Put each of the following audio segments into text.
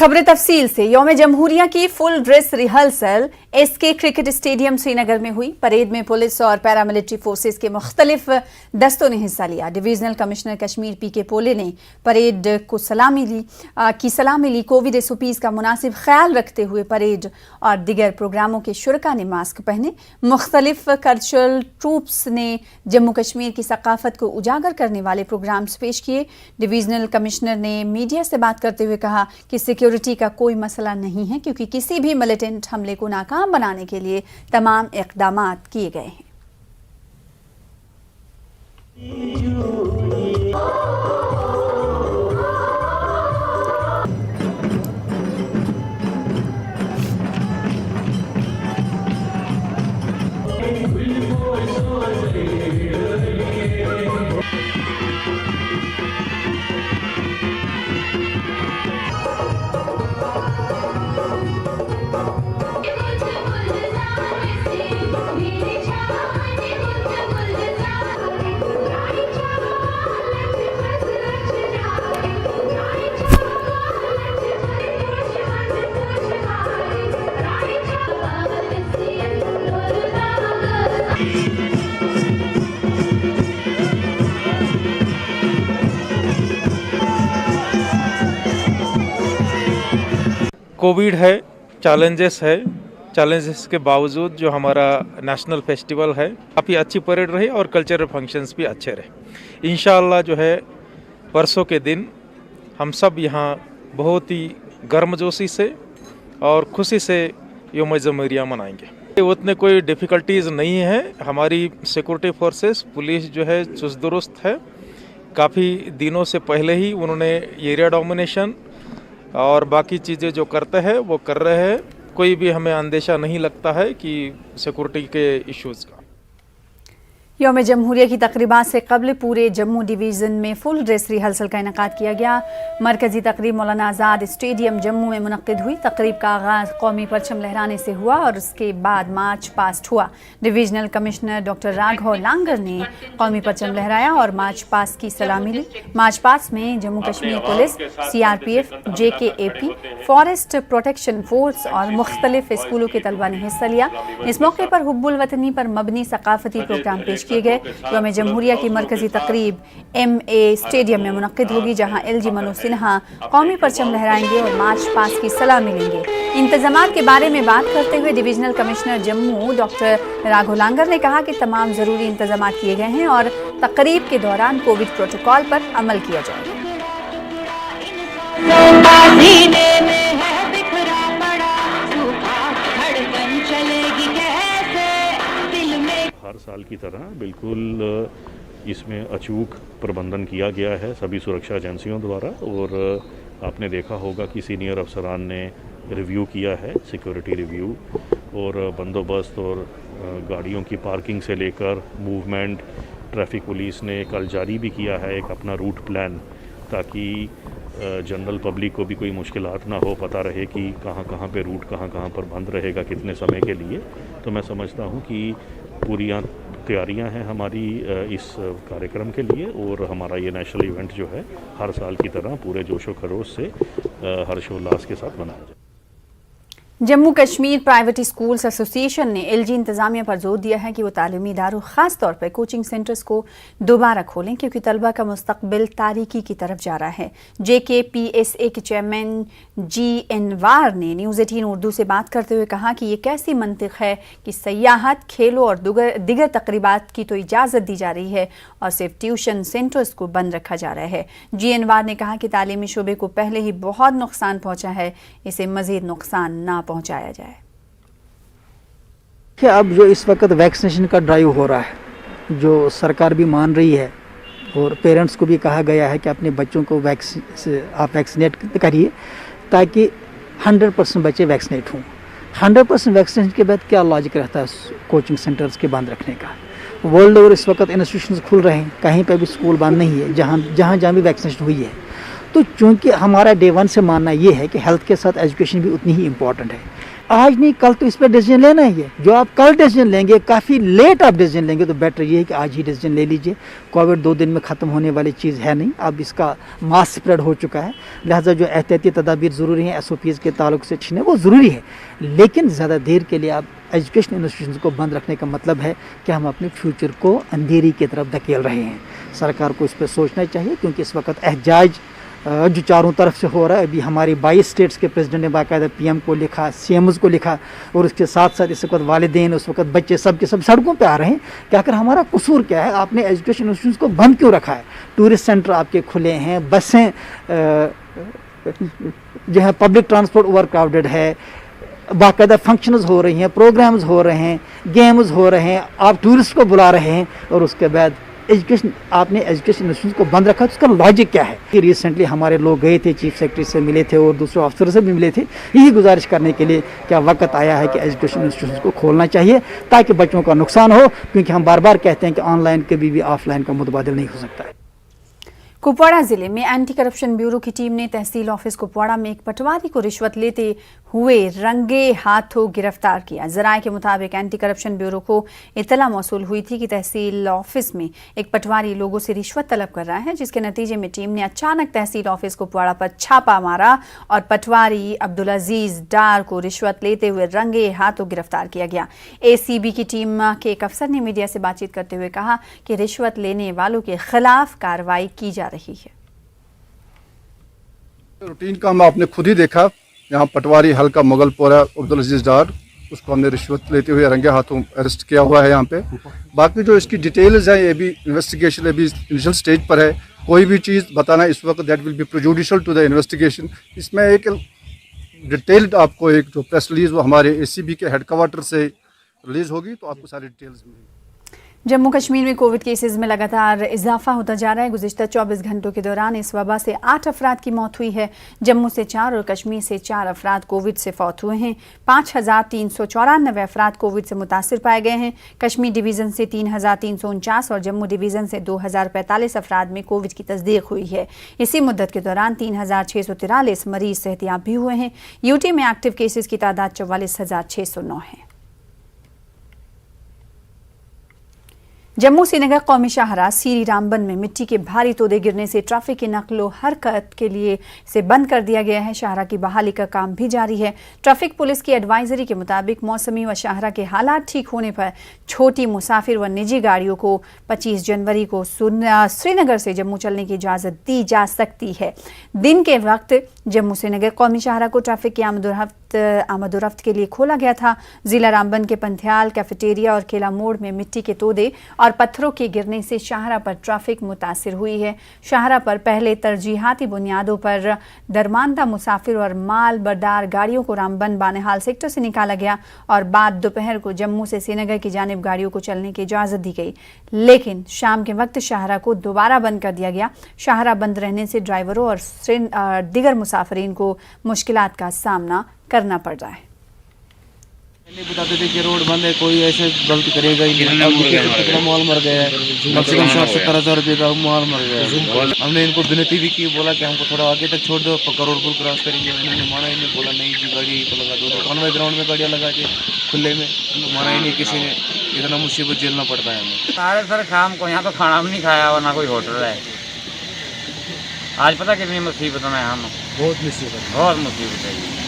खबरें तफसील से। यौम जमहूरिया की full dress rehearsal SK cricket stadium Srinagar में हुई। परेड में पुलिस और पैरामिलिट्री फोर्सेस के मुख्तलिफ दस्तों ने हिस्सा लिया। डिवीजनल कमिश्नर कश्मीर पीके पोले ने परेड को सलामी ली। कोविड SOPs का मुनासिब ख्याल रखते हुए परेड और दिगर प्रोग्रामों के शुरका ने मास्क पहने। मुख्तलिफ कल्चरल ट्रूप्स ने जम्मू कश्मीर की सकाफत को उजागर करने वाले प्रोग्राम्स पेश किए। डिवीजनल कमिश्नर ने मीडिया से बात करते हुए कहा कि सिक्योरिटी का कोई मसला नहीं है, क्योंकि किसी भी मिलिटेंट हमले को नाकाम बनाने के लिए तमाम इक़दामात किए गए हैं। कोविड है, चैलेंजेस के बावजूद जो हमारा नेशनल फेस्टिवल है काफ़ी अच्छी परेड रही और कल्चरल फंक्शंस भी अच्छे रहे। इंशाअल्लाह जो है परसों के दिन हम सब यहाँ बहुत ही गर्मजोशी से और खुशी से यौम जमहूरिया मनाएंगे। उतने कोई डिफ़िकल्टीज़ नहीं है। हमारी सिक्योरिटी फोर्सेस पुलिस जो है चुस्त दुरुस्त है। काफ़ी दिनों से पहले ही उन्होंने एरिया डोमिनेशन और बाकी चीज़ें जो करते हैं वो कर रहे हैं। कोई भी हमें अंदेशा नहीं लगता है कि सिक्योरिटी के इश्यूज़ का। यौम जमहूरिया की तकरीबात से कबल पूरे जम्मू डिवीज़न में फुल ड्रेस रिहर्सल का इनेकाद किया गया। मरकज़ी तकरीब मौलाना आज़ाद स्टेडियम जम्मू में मुनक्किद हुई। तकरीब का आगाज़ कौमी परचम लहराने से हुआ और उसके बाद मार्च पास्ट हुआ। डिवीजनल कमिश्नर डॉक्टर राघव लांगर ने कौमी परचम लहराया और मार्च पास्ट की सलामी ली। मार्च पास्ट में Jammu Kashmir police, CRPF, JKAP, forest protection force और मुख्तलिफ स्कूलों के तलबा ने हिस्सा लिया। इस मौके पर हुब्बुल वतनी पर मबनी सकाफती प्रोग्राम पेश किए गए। यौम जमहूरिया की मरकजी तकरीब MA स्टेडियम में मुनक्किद होगी, जहां LG मनोज सिन्हा कौमी परचम लहराएंगे और मार्च पास्ट की सलामी लेंगे। इंतजामात के बारे में बात करते हुए divisional commissioner Jammu doctor Raghav लांगर ने कहा कि तमाम ज़रूरी इंतजामात किए गए हैं और तकरीब के दौरान कोविड प्रोटोकॉल पर अमल किया जाएगा। हर साल की तरह बिल्कुल इसमें अचूक प्रबंधन किया गया है सभी सुरक्षा एजेंसियों द्वारा। और आपने देखा होगा कि सीनियर अफसरान ने रिव्यू किया है, सिक्योरिटी रिव्यू और बंदोबस्त और गाड़ियों की पार्किंग से लेकर मूवमेंट। ट्रैफिक पुलिस ने कल जारी भी किया है एक अपना रूट प्लान, ताकि जनरल पब्लिक को भी कोई मुश्किलात ना हो, पता रहे कि कहाँ पे रूट कहाँ पर बंद रहेगा, कितने समय के लिए। तो मैं समझता हूँ कि पूरी तैयारियां हैं हमारी इस कार्यक्रम के लिए और हमारा ये नेशनल इवेंट जो है हर साल की तरह पूरे जोशो खरोश से हर्षोल्लास के साथ मनाया जाए। Jammu Kashmir private schools association ने LG इंतजामिया पर जोर दिया है कि वो तालीमी इदारों खास तौर पर कोचिंग सेंटर्स को दोबारा खोलें, क्योंकि तलबा का मुस्तकबिल तारीकी की तरफ जा रहा है। JKPSA के चेयरमैन G Anwar ने न्यूज़ 18 उर्दू से बात करते हुए कहा कि ये कैसी मंतिक है कि सयाहत, खेलों और दिगर तकरीबात की तो इजाज़त दी जा रही है और सिर्फ ट्यूशन सेंटर्स को बंद रखा जा रहा है। G Anwar ने कहा कि तालीमी शोबे को पहले ही बहुत नुकसान पहुँचा है, इसे मज़ीद नुकसान ना पहुंचाया जाए। कि अब जो इस वक्त वैक्सीनेशन का ड्राइव हो रहा है, जो सरकार भी मान रही है और पेरेंट्स को भी कहा गया है कि अपने बच्चों को आप वैक्सीनेट करिए, ताकि 100% बच्चे वैक्सीनेट हों। 100% वैक्सीनेशन के बाद क्या लॉजिक रहता है कोचिंग सेंटर्स के बंद रखने का? वर्ल्ड ओवर इस वक्त इंस्टीट्यूशंस खुल रहे हैं, कहीं पर भी स्कूल बंद नहीं है जहाँ भी वैक्सीनेशन हुई है। तो चूँकि हमारा डे 1 से मानना ये है कि हेल्थ के साथ एजुकेशन भी उतनी ही इम्पॉर्टेंट है, आज नहीं कल तो इस पर डिसीजन लेना ही है। जो आप कल डिसीजन लेंगे, काफ़ी लेट आप डिसीजन लेंगे, तो बेटर ये है कि आज ही डिसीजन ले लीजिए। कोविड 2 दिन में ख़त्म होने वाली चीज़ है नहीं, अब इसका मास स्प्रेड हो चुका है, लिहाजा जो एहतियाती तदाबीर ज़रूरी हैं SOPs के ताल्लुक से छीने वो ज़रूरी है। लेकिन ज़्यादा देर के लिए आप एजुकेशन इंस्टीट्यूशन को बंद रखने का मतलब है कि हम अपने फ्यूचर को अंधेरी की तरफ धकेल रहे हैं। सरकार को इस पर सोचना चाहिए, क्योंकि इस वक्त एहजाज जो चारों तरफ से हो रहा है। अभी हमारी 22 स्टेट्स के प्रेसिडेंट ने बाकायदा PM को लिखा, CMs को लिखा, और उसके साथ साथ इस वक्त वालिदैन, उस वक्त बच्चे सब के सब सड़कों पे आ रहे हैं कि आखिर हमारा कसूर क्या है, आपने एजुकेशन इंस्टीट्यूशन को बंद क्यों रखा है। टूरिस्ट सेंटर आपके खुले हैं, बसें जो है, पब्लिक ट्रांसपोर्ट ओवर क्राउडेड है, बाकायदा फंक्शंस हो रही हैं, प्रोग्राम्स हो रहे हैं, गेम्स हो रहे हैं, आप टूरिस्ट को बुला रहे हैं, और उसके बाद आपने एजुकेशन इंस्टीट्यूशन को बंद रखा। तो उसका लॉजिक क्या है। कि रिसेंटली हमारे लोग गए थे, चीफ सेक्रेटरी से मिले थे और दूसरे ऑफिसर से भी मिले थे, यही गुजारिश करने के लिए क्या वक्त आया है कि एजुकेशन इंस्टीट्यूशन को खोलना चाहिए ताकि बच्चों का नुकसान हो, क्योंकि हम बार बार कहते हैं कि ऑनलाइन कभी भी ऑफलाइन का मुतबादिल नहीं हो सकता है। कुपवाड़ा जिले में एंटी करप्शन ब्यूरो की टीम ने तहसील ऑफिस कुपवाड़ा में एक पटवारी को रिश्वत लेते हुए रंगे हाथों गिरफ्तार किया। जराये के मुताबिक एंटी करप्शन ब्यूरो को इतला मौसूल हुई थी कि तहसील ऑफिस में एक पटवारी लोगों से रिश्वत तलब कर रहा है, जिसके नतीजे में टीम ने अचानक तहसील ऑफिस कुपवाड़ा पर छापा मारा और पटवारी अब्दुल अजीज डार को रिश्वत लेते हुए रंगे हाथों गिरफ्तार किया गया। ACB की टीम के एक अफसर ने मीडिया से बातचीत करते हुए कहा कि रिश्वत लेने वालों के खिलाफ कार्रवाई की जा रही है। रूटीन काम आपने खुद ही देखा, यहाँ पटवारी हल्का मुगलपुरा अब्दुल अजीज डार, उसको हमने रिश्वत लेते हुए रंगे हाथों अरेस्ट किया हुआ है यहाँ पे। बाकी जो इसकी डिटेल्स हैं ये भी इन्वेस्टिगेशन अभी इनिशियल स्टेज पर है, कोई भी चीज़ बताना इस वक्त that will be prejudicial to the investigation. इसमें एक डिटेल्ड आपको एक जो प्रेस रिलीज वो हमारे ACB के हेडक्वार्टर से रिलीज होगी, तो आपको सारी डिटेल्स मिलेंगी। जम्मू कश्मीर में कोविड केसेस में लगातार इजाफा होता जा रहा है। गुज़िश्ता 24 घंटों के दौरान इस वबा से 8 अफराद की मौत हुई है। जम्मू से 4 और कश्मीर से 4 अफराद कोविड से फौत हुए हैं। 5394 अफराद कोविड से मुतासिर पाए गए हैं। कश्मीर डिवीज़न से 3349 और जम्मू डिवीज़न से 2045 अफराद में कोविड की तस्दीक हुई है। इसी मुद्दत के दौरान 3643 मरीज सेहतियाब भी हुए हैं। UT में एक्टिव केसेस की तादाद 44,609 है। जम्मू श्रीनगर कौमी शाहराह सीरी रामबन में मिट्टी के भारी तोदे गिरने से ट्रैफिक की नकलो हरकत के लिए से बंद कर दिया गया है। शाहराह की बहाली का काम भी जारी है। ट्रैफिक पुलिस की एडवाइजरी के मुताबिक मौसमी व शाहराह के हालात ठीक होने पर छोटी मुसाफिर व निजी गाड़ियों को 25 जनवरी को श्रीनगर से जम्मू चलने की इजाज़त दी जा सकती है। दिन के वक्त जम्मू श्रीनगर कौमी शाहराह को ट्रैफिक की आमदोरफ्त के लिए खोला गया था। जिला रामबन के पंथियाल, कैफेटेरिया और केला मोड़ में मिट्टी के तोदे और पत्थरों के गिरने से शाहराह पर ट्रैफिक मुतासिर हुई है। शाहराह पर पहले तरजीहाती बुनियादों पर दरमानदा मुसाफिर और माल बरदार गाड़ियों को रामबन बानेहाल सेक्टर से निकाला गया और बाद दोपहर को जम्मू से श्रीनगर की जानिब गाड़ियों को चलने की इजाज़त दी गई, लेकिन शाम के वक्त शाहराह को दोबारा बंद कर दिया गया। शाहराह बंद रहने से ड्राइवरों और दीगर मुसाफिरीन को मुश्किलात का सामना करना पड़ रहा है। पहले बताते थे कि रोड बंद है, कोई ऐसे गलती करेगा ही नहीं। कितना माल मर गया है, कम से कम 60-70 रुपये का माल मर गया है। हमने इनको विनती भी की, बोला कि हमको थोड़ा आगे तक छोड़ दो, करोड़पुर क्रॉस करेंगे। इन्होंने माना ही नहीं, बोला नहीं जी गाड़ी तो लगा दो। कॉन्वे ग्राउंड में गाड़ियाँ लगा के खुले में, माना ही नहीं किसी ने। इतना मुसीबत झेलना पड़ता है हमें। सारे सर शाम को यहाँ तो खाना भी नहीं खाया और ना कोई होटल है। आज पता कितनी मुसीबत में हम, बहुत मुसीबत है।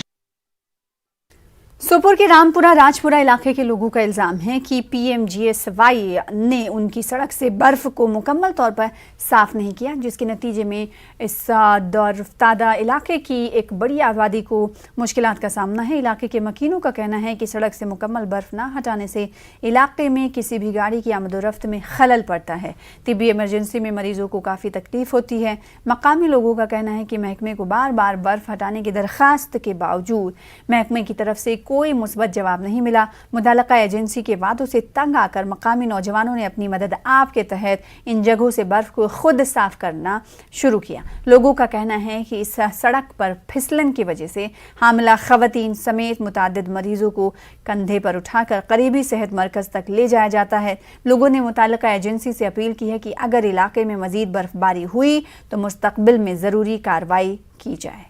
सोपोर के रामपुरा राजपुरा इलाके के लोगों का इल्ज़ाम है कि PMGSY ने उनकी सड़क से बर्फ़ को मुकम्मल तौर पर साफ़ नहीं किया, जिसके नतीजे में इस दौरफ्तादा इलाके की एक बड़ी आबादी को मुश्किलात का सामना है। इलाके के मकीनों का कहना है कि सड़क से मुकम्मल बर्फ़ ना हटाने से इलाके में किसी भी गाड़ी की आमदोरफ्त में खलल पड़ता है। तिब्बी इमरजेंसी में मरीजों को काफ़ी तकलीफ होती है। मकामी लोगों का कहना है कि महकमे को बार बार बर्फ़ हटाने की दरख्वास्त के बावजूद महकमे की तरफ से कोई मुस्बत जवाब नहीं मिला। मुतल्लिका एजेंसी के वादों से तंग आकर मकामी नौजवानों ने अपनी मदद आप के तहत इन जगहों से बर्फ को खुद साफ करना शुरू किया। लोगों का कहना है कि इस सड़क पर फिसलन की वजह से हामिला खवातीन समेत मुतअद्दिद मरीजों को कंधे पर उठाकर करीबी सेहत मरकज तक ले जाया जाता है। लोगों ने मुतल्लिका एजेंसी से अपील की है कि अगर इलाके में मजीद बर्फबारी हुई तो मुस्तकबिल में ज़रूरी कार्रवाई की जाए।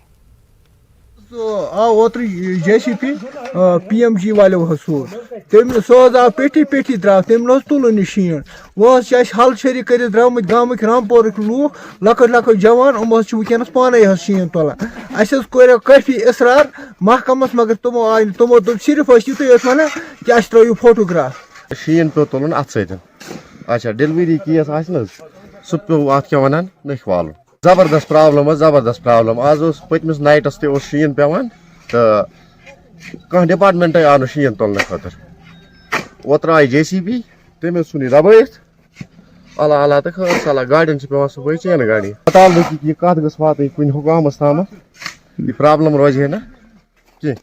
आव ओत्र JCP PMG वालों सूर तम सह आव पेठी द्राव तम तुलन शीन वह हल शरी कर द्रामत गामिक रामपुर लूख लकट जवान वनस पाने शीन तुलान अस कोर काफी इसरार महकमस मगर तमो आय तमो दोप सिर्फ युत वन कि अस त्रो फोटोग्राफ शीन पे तुलन अत सत अच्छा डिलीवरी केस सह पे अत क्या वन नख वाल जबरदस्त प्रॉब्लम आज पतमिस नाइटस ते शीन पेवान तो कह डिपार्टमेंट आव न शीन तुलने खतर ओतर आय JCB तम सुन दबाइत अल्लाह अल्लाह तो खैर सलाह गाड़ियन पे सुबह चेन गाड़ी बताल यह कत गस वात कुन हुकामस ताम यह प्रॉब्लम रोज है ना कि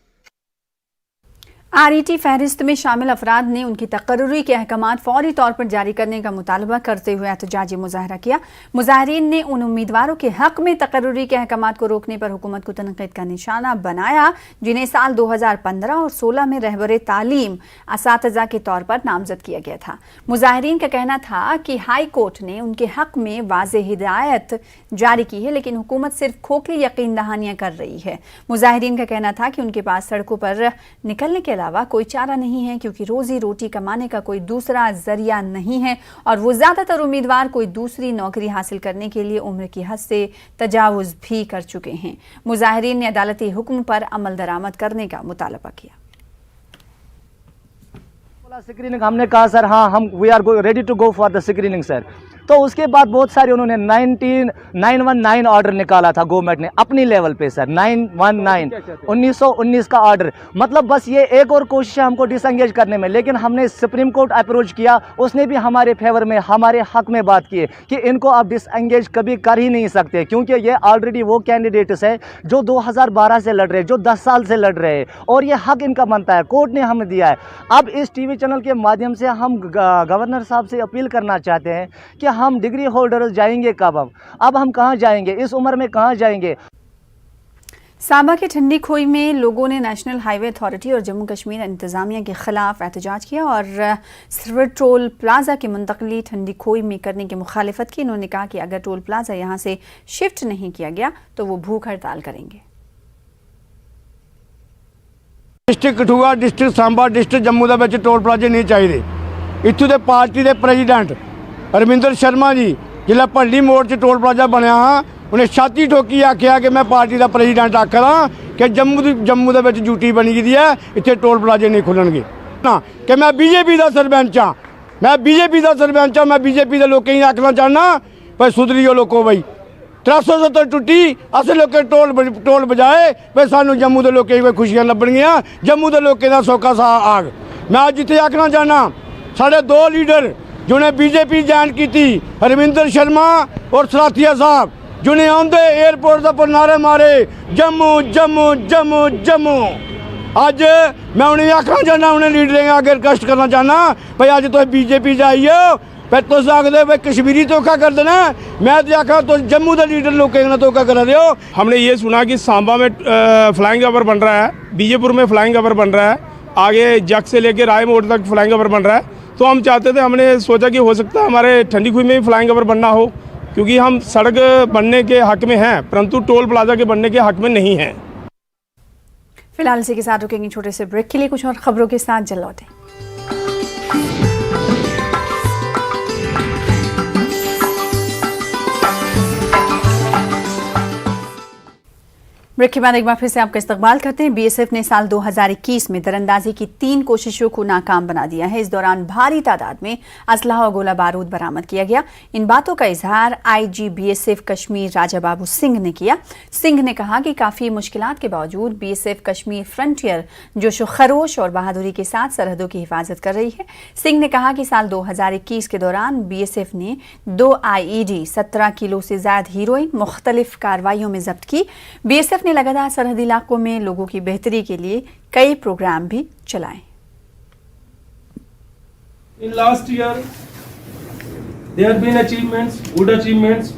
RET फहरिस्त में शामिल अफराद ने उनकी तकर्रुरी के अहकामात फौरी तौर पर जारी करने का मुतालबा करते हुए एहतजाजी मुजाहरा किया। मुजाहरीन ने उन उम्मीदवारों के हक में तकर्रुरी के अहकामात को रोकने पर हुकूमत को तनकीद का निशाना बनाया जिन्हें साल 2015 और 16 में रहबरे तालीम असातिज़ा के तौर पर नामजद किया गया था। मुजाहरीन का कहना था कि हाई कोर्ट ने उनके हक में वाज़ेह हिदायत जारी की है लेकिन हुकूमत सिर्फ खोखली यकीन दहानियाँ कर रही है। मुजाहरीन का कहना था कि उनके पास सड़कों पर निकलने के अलावा कोई चारा नहीं है क्योंकि रोजी रोटी कमाने का कोई दूसरा जरिया नहीं है और वो ज्यादातर उम्मीदवार कोई दूसरी नौकरी हासिल करने के लिए उम्र की हद से तजावुज भी कर चुके हैं। मुजाहिरीन ने अदालती हुक्म पर अमल दरामद करने का मुतालबा किया। स्क्रीनिंग हमने कहा सर हाँ हम we are ready to go for the screening sir. तो उसके बाद बहुत सारे उन्होंने 919 ऑर्डर निकाला था गवर्नमेंट ने अपनी लेवल पे सर 1919 का ऑर्डर मतलब बस ये एक और कोशिश है हमको डिसएंगेज करने में। लेकिन हमने सुप्रीम कोर्ट अप्रोच किया उसने भी हमारे फेवर में हमारे हक में बात की कि इनको आप डिसएंगेज कभी कर ही नहीं सकते क्योंकि ये ऑलरेडी वो कैंडिडेट्स है जो 2012 से लड़ रहे हैं जो 10 साल से लड़ रहे हैं और ये हक इनका बनता है कोर्ट ने हमें दिया है। अब इस टीवी चैनल के माध्यम से हम गवर्नर साहब से अपील करना चाहते हैं कि हम डिग्री होल्डर्स जाएंगे कब अब हम कहां जाएंगे इस उम्र में कहां जाएंगे। सांबा के ठंडी खोई में लोगों ने नेशनल हाईवे अथॉरिटी और जम्मू कश्मीर इंतजामिया के खिलाफ एहतजाज किया और सिल्वर टोल प्लाजा की मुंतकली ठंडी खोई में करने की मुखालिफत की। इन्होंने कहा कि अगर टोल प्लाजा यहां से शिफ्ट नहीं किया गया तो वो भूख हड़ताल करेंगे। District Kathua district Samba district Jammu के विच टोल प्लाजे नहीं चाहिए। इत्थों के पार्टी के प्रेजिडेंट रविंदर शर्मा जी जिला भंडी मोड़ से टोल प्लाजा बनया हाँ उन्हें छाती ठोकी आख्या कि मैं पार्टी का प्रेजिडेंट आखा हाँ कि जम्मू के ड्यूटी बनी गई है इतने टोल प्लाजे नहीं खुलणगे ना कि मैं बीजेपी का सरपंच हाँ मैं बीजेपी का सरपंच हाँ मैं बीजेपी के लोगों ही आखना चाहना भाई सुधरियो लोगो भाई 370 टुटी अस लोग टोल बजाए भाई सानू जम्मू के लोगों खुशियां लभणगियां जम्मू के लोगों का सौखा सा आग। मैं अज इतने आखना चाहना साढ़े 2 लीडर जिन्हें बीजेपी ज्वाइन की थी रविंदर शर्मा और सलाथिया साहब जिन्हें आंदे एयरपोर्ट पर नारे मारे जम्मू जम्मू जम्मू जम्मू। अज मैं उन्हें आखना चाहना उन्हें लीडरें आगे रिक्वेस्ट करना चाहना भाई अज तुम बीजेपी जाइयो भाई तुम आखते भाई कश्मीरी धोखा कर देना मैं तो आखा तो जम्मू के लीडर लोगों धोखा करा दो। हमने ये सुना कि सांबा में फ्लाइंग ओवर बन रहा है बीजेपुर में फ्लाइंग ओवर बन रहा है आगे जग से लेकर राय मोड़ तक फ्लाइंग ओवर बन रहा है तो हम चाहते थे हमने सोचा कि हो सकता है हमारे ठंडी खुई में भी फ्लाइंग ओवर बनना हो क्योंकि हम सड़क बनने के हक में हैं परंतु टोल प्लाजा के बनने के हक में नहीं हैं। फिलहाल इसी के साथ रुकेंगे छोटे से ब्रेक के लिए कुछ और खबरों के साथ जल्द लौटें। ब्रेक के बाद एक बार फिर से आपका इस्तकबाल करते हैं। बीएसएफ ने साल 2021 में दरअंदाजी की 3 कोशिशों को नाकाम बना दिया है। इस दौरान भारी तादाद में असलहा और गोला बारूद बरामद किया गया। इन बातों का इजहार आईजी बीएसएफ कश्मीर राजा बाबू सिंह ने किया। सिंह ने कहा कि काफ़ी मुश्किलात के बावजूद बीएसएफ कश्मीर फ्रंटियर जोशो खरोश और बहादुरी के साथ सरहदों की हिफाजत कर रही है। सिंह ने कहा कि साल 2021 के दौरान बीएसएफ ने 2 IED 17 किलो से ज्यादा हीरोइन मुख्तलिफ कार्रवाइयों में जब्त की। बीएसएफ ने लगातार सरहदी इलाकों में लोगों की बेहतरी के लिए कई प्रोग्राम भी चलाए। In last year, there have been achievements, good achievements.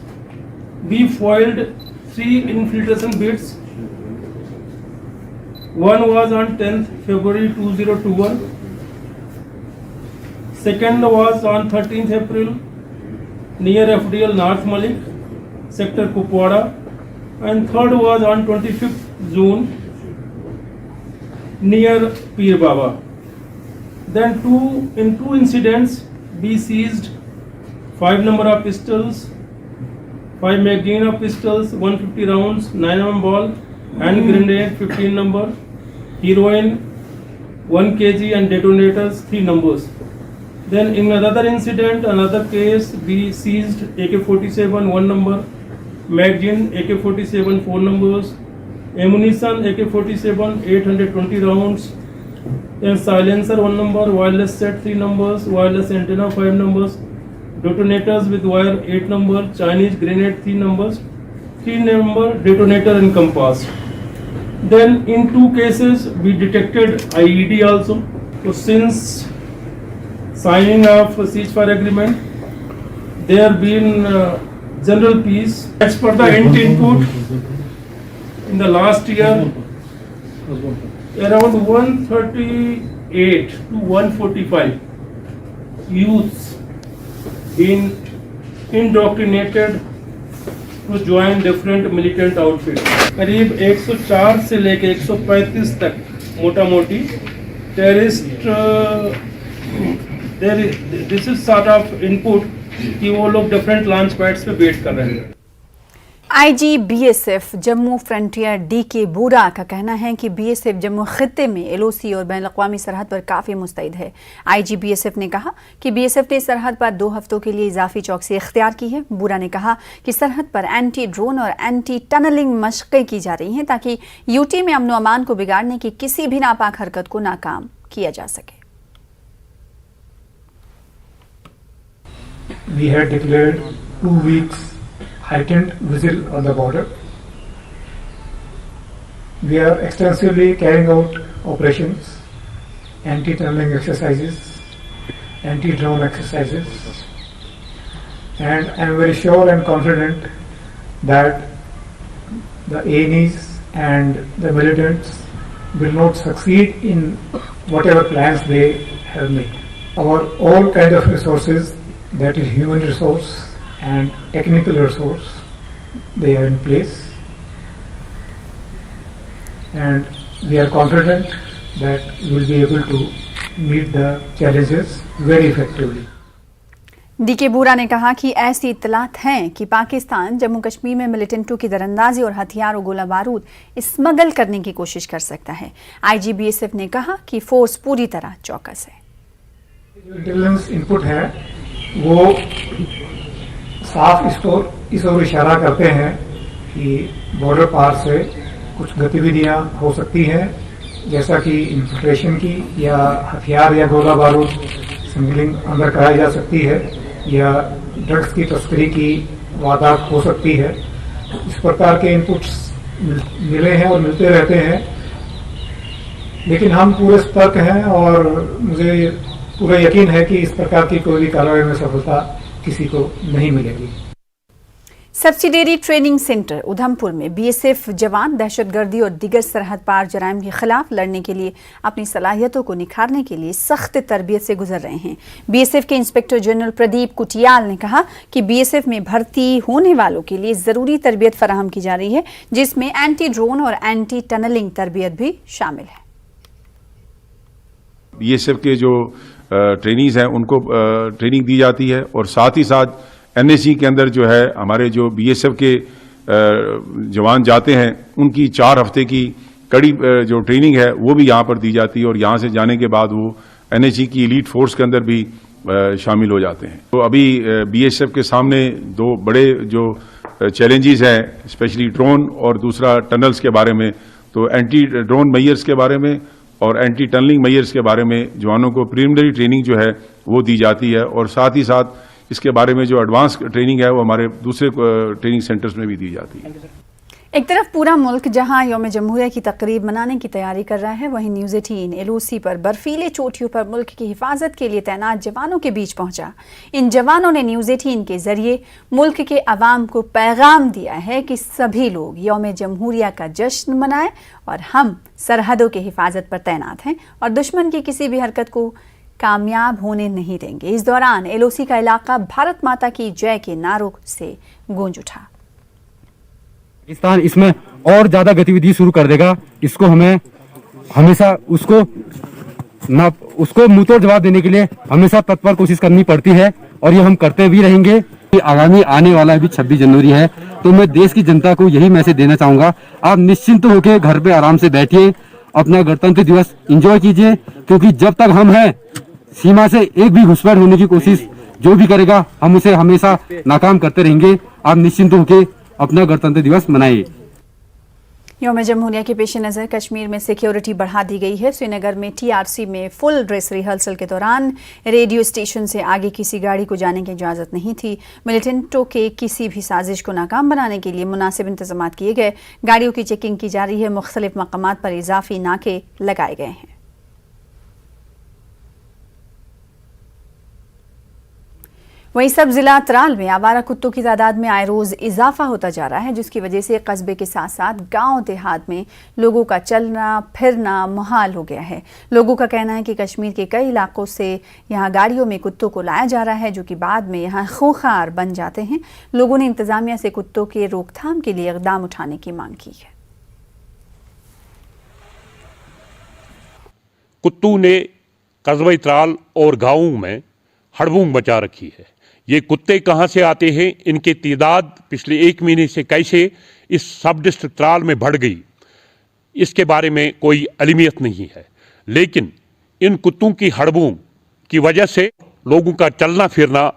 We foiled 3 infiltration bids. One was on 10th February 2021. Second was on 13th April near FDL North Malik, sector Kupwara. And third was on 25th June near Pir Baba. Then in two incidents we seized 5 number of pistols, 5 magazine of pistols, 150 rounds, 9 mm ball, hand grenade 15 number, heroin 1 kg and detonators 3 numbers. Then in another incident, another case, we seized AK-47 1 number, magazine AK-47 4 numbers, ammunition AK-47 820 rounds, then silencer 1 number, wireless set 3 numbers, wireless antenna 5 numbers, detonators with wire 8 number, Chinese grenade 3 numbers, 3 number detonator and compass. Then in 2 cases we detected IED also. So since signing of ceasefire agreement, there been general peace. As per the input, in the last year, around 138 to 145 youths been indoctrinated to join different militant outfits. करीब 104 से लेके 135 तक मोटा मोटी terrorist this is sort of input कि वो लोग different launch pads पे वेट कर रहे हैं। IG BSF Jammu frontier DK Bora का कहना है कि बीएसएफ जम्मू खित्ते में एलओसी और बैन अक़वामी सरहद पर काफ़ी मुस्तैद है। आईजी बीएसएफ ने कहा कि बीएसएफ ने सरहद पर 2 हफ्तों के लिए इजाफी चौकसी इख्तियार की है। बोरा ने कहा कि सरहद पर एंटी ड्रोन और एंटी टनलिंग मशक़ें की जा रही हैं ताकि यूटी में अमन अमान को बिगाड़ने की किसी भी नापाक हरकत को नाकाम किया जा सके। We had declared 2 weeks heightened vigil on the border. We are extensively carrying out operations, anti-tunneling exercises, anti-drone exercises, and I am very sure and confident that the ANEs and the militants will not succeed in whatever plans they have made. Our all kind of resources, that is human resource and technical resource, they are in place, and we are confident that we will be able to meet the challenges very effectively. DK Bora ने कहा कि ऐसी इत्तलात हैं कि पाकिस्तान जम्मू कश्मीर में मिलिटेंटों की दरअंदाजी और हथियार और गोला बारूद स्मगल करने की कोशिश कर सकता है। आईजी बीएसएफ ने कहा कि फोर्स पूरी तरह चौकस है। जो इंटेलिजेंस इनपुट है वो साफ इस ओर इशारा करते हैं कि बॉर्डर पार से कुछ गतिविधियां हो सकती हैं, जैसा कि इन्फिल्ट्रेशन की या हथियार या गोला बारूद स्मगलिंग अंदर कराई जा सकती है या ड्रग्स की तस्करी की वारदात हो सकती है। इस प्रकार के इनपुट्स मिले हैं और मिलते रहते हैं, लेकिन हम पूरे सतर्क हैं और मुझे पूरा यकीन है कि इस प्रकार की कोई भी कार्रवाई में सफलता किसी को नहीं मिलेगी। सब्सिडियरी ट्रेनिंग सेंटर उधमपुर में बीएसएफ जवान दहशतगर्दी और दिगर सरहद पार जराइम के खिलाफ लड़ने के लिए अपनी सलाहियतों को निखारने के लिए सख्त तरबियत से गुजर रहे हैं। बीएसएफ के इंस्पेक्टर जनरल प्रदीप कुटियाल ने कहा कि बीएसएफ में भर्ती होने वालों के लिए जरूरी तरबियत फराहम की जा रही है, जिसमें एंटी ड्रोन और एंटी टनलिंग तरबियत भी शामिल है। बीएसएफ के जो ट्रेनिंग्स हैं उनको ट्रेनिंग दी जाती है और साथ ही साथ एनएसजी के अंदर जो है हमारे जो बीएसएफ के जवान जाते हैं उनकी 4 हफ्ते की कड़ी जो ट्रेनिंग है वो भी यहाँ पर दी जाती है और यहाँ से जाने के बाद वो एनएसजी की एलीट फोर्स के अंदर भी शामिल हो जाते हैं। तो अभी बीएसएफ के सामने 2 बड़े जो चैलेंजेस हैं, स्पेशली ड्रोन और दूसरा टनल्स के बारे में, तो एंटी ड्रोन मेजर्स के बारे में और एंटी टनलिंग मेजर्स के बारे में जवानों को प्रीलिमिनरी ट्रेनिंग जो है वो दी जाती है और साथ ही साथ इसके बारे में जो एडवांस ट्रेनिंग है वो हमारे दूसरे ट्रेनिंग सेंटर्स में भी दी जाती है। एक तरफ पूरा मुल्क जहां यौम जमहूरिया की तकरीब मनाने की तैयारी कर रहा है, वहीं न्यूज़ 18 एलओसी पर बर्फीले चोटियों पर मुल्क की हिफाजत के लिए तैनात जवानों के बीच पहुंचा। इन जवानों ने न्यूज़ 18 के जरिए मुल्क के अवाम को पैगाम दिया है कि सभी लोग यौम जमहूरिया का जश्न मनाएं और हम सरहदों की हिफाजत पर तैनात हैं और दुश्मन की किसी भी हरकत को कामयाब होने नहीं देंगे। इस दौरान एलओसी का इलाका भारत माता की जय के नारों से गूंज उठा। पाकिस्तान इसमें और ज्यादा गतिविधि शुरू कर देगा, इसको हमें हमेशा उसको मुंहतोड़ जवाब देने के लिए हमेशा तत्पर कोशिश करनी पड़ती है और ये हम करते भी रहेंगे। आगामी आने वाला भी 26 जनवरी है, तो मैं देश की जनता को यही मैसेज देना चाहूंगा, आप निश्चिंत होकर घर पे आराम से बैठिए, अपना गणतंत्र दिवस एंजॉय कीजिए, क्योंकि जब तक हम हैं सीमा से एक भी घुसपैठ होने की कोशिश जो भी करेगा हम उसे हमेशा नाकाम करते रहेंगे। आप निश्चिंत होकर अपना गणतंत्र दिवस मनाइए। यौम जमहूरिया के पेश नज़र कश्मीर में सिक्योरिटी बढ़ा दी गई है। श्रीनगर में टीआरसी में फुल ड्रेस रिहर्सल के दौरान रेडियो स्टेशन से आगे किसी गाड़ी को जाने की इजाज़त नहीं थी। मिलिटेंटों के किसी भी साजिश को नाकाम बनाने के लिए मुनासिब इंतजाम किए गए। गाड़ियों की चेकिंग की जा रही है। मुख्तलिफ मकामात पर इजाफी नाके लगाए गए हैं। वहीं सब जिला त्राल में आवारा कुत्तों की तादाद में आए रोज इजाफा होता जा रहा है, जिसकी वजह से कस्बे के साथ साथ गांव देहात में लोगों का चलना फिरना मुहाल हो गया है। लोगों का कहना है कि कश्मीर के कई इलाकों से यहां गाड़ियों में कुत्तों को लाया जा रहा है, जो कि बाद में यहां खूंखार बन जाते हैं। लोगों ने इंतजामिया से कुत्तों के रोकथाम के लिए इकदाम उठाने की मांग की है। कुत्तों ने कस्बे त्राल और गांवों में हड़बूंग मचा रखी है। ये कुत्ते कहां से आते हैं, इनकी तादाद पिछले 1 महीने से कैसे इस सब डिस्ट्रिक्ट त्राल में बढ़ गई, इसके बारे में कोई अहमियत नहीं है। लेकिन इन कुत्तों की हड़बूंग की वजह से लोगों का चलना फिरना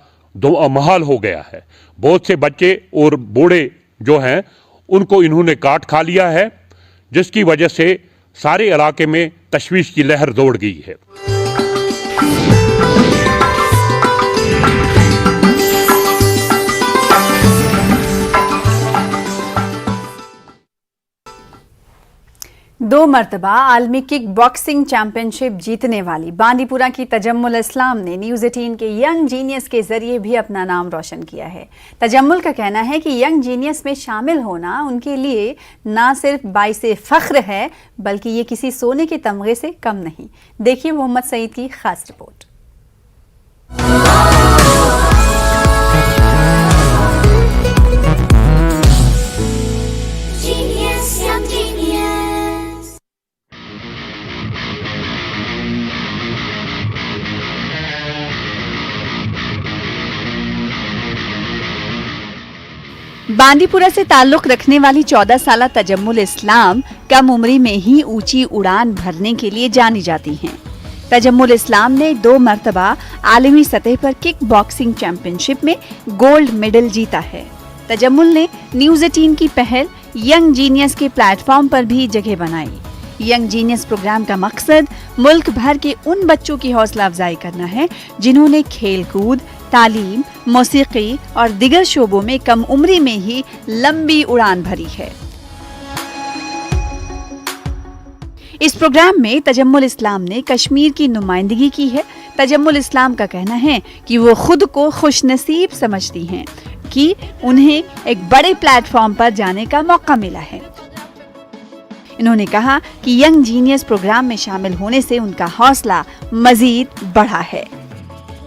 महाल हो गया है। बहुत से बच्चे और बूढ़े जो हैं उनको इन्होंने काट खा लिया है, जिसकी वजह से सारे इलाके में तशवीश की लहर दौड़ गई है। दो मरतबा आलमी किक बॉक्सिंग चैंपियनशिप जीतने वाली बांदीपुरा की तजम्मुल इस्लाम ने न्यूज़ 18 के यंग जीनियस के जरिए भी अपना नाम रोशन किया है। तजम्मुल का कहना है कि यंग जीनियस में शामिल होना उनके लिए ना सिर्फ बाइसे फख्र है, बल्कि ये किसी सोने के तमगे से कम नहीं। देखिए मोहम्मद सईद की खास रिपोर्ट। बांदीपुरा से ताल्लुक रखने वाली 14 साला तजम्मुल इस्लाम कम उम्री में ही ऊंची उड़ान भरने के लिए जानी जाती हैं। तजम्मुल इस्लाम ने 2 मरतबा आलमी सतह पर किक बॉक्सिंग चैंपियनशिप में गोल्ड मेडल जीता है। तजम्मुल ने न्यूज़ 18 की पहल यंग जीनियस के प्लेटफॉर्म पर भी जगह बनाई। यंग जीनियस प्रोग्राम का मकसद मुल्क भर के उन बच्चों की हौसला अफजाई करना है जिन्होंने खेल कूद, तालीम, मौसीकी और दिगर शोबों में कम उम्री में ही लंबी उड़ान भरी है। इस प्रोग्राम में तजम्मुल इस्लाम ने कश्मीर की नुमाइंदगी की है। तजम्मुल इस्लाम का कहना है कि वो खुद को खुशनसीब समझती हैं कि उन्हें एक बड़े प्लेटफॉर्म पर जाने का मौका मिला है। इन्होंने कहा कि यंग जीनियस प्रोग्राम में शामिल होने से उनका हौसला मजीद बढ़ा है।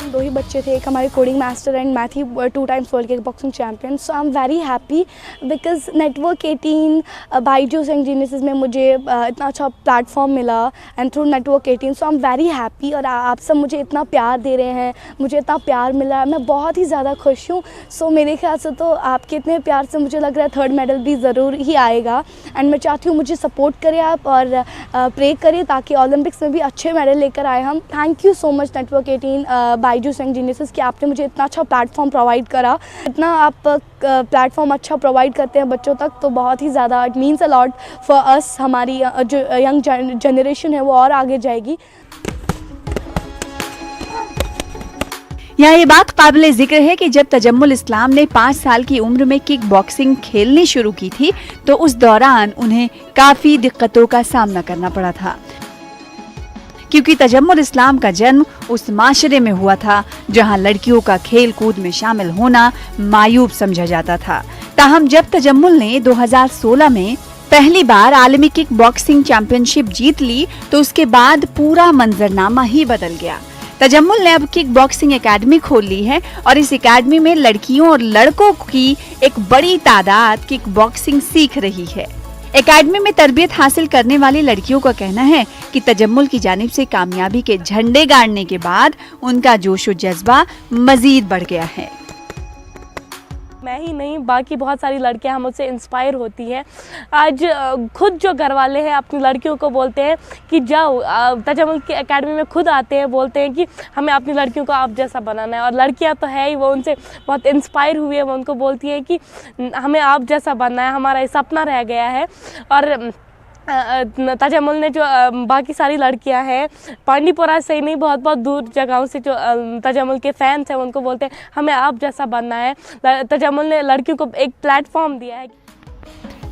2 ही बच्चे थे, एक हमारे कोडिंग मास्टर एंड मैं थी 2 times world kick boxing champion. So I am very happy because network 18 Byju's and genius में मुझे इतना अच्छा प्लेटफॉर्म मिला and through network 18 so I am very happy. और आप सब मुझे इतना प्यार दे रहे हैं, मुझे इतना प्यार मिला, मैं बहुत ही ज़्यादा खुश हूँ। सो मेरे ख्याल से तो आपके इतने प्यार से मुझे लग रहा है 3rd मेडल भी ज़रूर ही आएगा। एंड मैं चाहती हूँ मुझे सपोर्ट करें आप और प्रे करें ताकि ओलंपिक्स में भी अच्छे मेडल लेकर आए हम। Thank you so much network 18 Byju's and genius कि आपने मुझे इतना अच्छा प्लेटफॉर्म प्रोवाइड करा। इतना आप प्लेटफॉर्म अच्छा प्रोवाइड करते हैं बच्चों तक तो बहुत ही ज़्यादा it means a lot for us. हमारी जो यंग जनरेशन है वो और आगे जाएगी। यहाँ ये बात काबिल जिक्र है कि जब तजम्मुल इस्लाम ने 5 साल की उम्र में किक बॉक्सिंग खेलनी शुरू की थी तो उस दौरान उन्हें काफी दिक्कतों का सामना करना पड़ा था, क्योंकि तजम्मुल इस्लाम का जन्म उस माशरे में हुआ था जहां लड़कियों का खेल कूद में शामिल होना मायूब समझा जाता था। ताहम जब तजम्मुल ने 2016 में पहली बार आलमी किक बॉक्सिंग चैंपियनशिप जीत ली तो उसके बाद पूरा मंजरनामा ही बदल गया। तजम्मुल ने अब किक बॉक्सिंग एकेडमी खोल ली है और इस एकेडमी में लड़कियों और लड़कों की एक बड़ी तादाद किक बॉक्सिंग सीख रही है। एकेडमी में तरबियत हासिल करने वाली लड़कियों का कहना है कि तजम्मुल की जानिब से कामयाबी के झंडे गाड़ने के बाद उनका जोश और जज्बा मजीद बढ़ गया है। मैं ही नहीं, बाकी बहुत सारी लड़कियां हम मुझसे इंस्पायर होती हैं। आज खुद जो घर वाले हैं अपनी लड़कियों को बोलते हैं कि जाओ, तजम्मुल की एकेडमी में खुद आते हैं, बोलते हैं कि हमें अपनी लड़कियों को आप जैसा बनाना है। और लड़कियां तो है ही, वो उनसे बहुत इंस्पायर हुई है, वो उनको बोलती है कि हमें आप जैसा बनना है, हमारा ये सपना रह गया है। और तजम्मुल ने जो बाकी सारी लड़कियां हैं पांडीपुरा से ही नहीं, बहुत बहुत दूर जगहों से जो तजम्मुल के फैंस हैं उनको बोलते हैं हमें आप जैसा बनना है। तजम्मुल ने लड़कियों को एक प्लेटफॉर्म दिया है।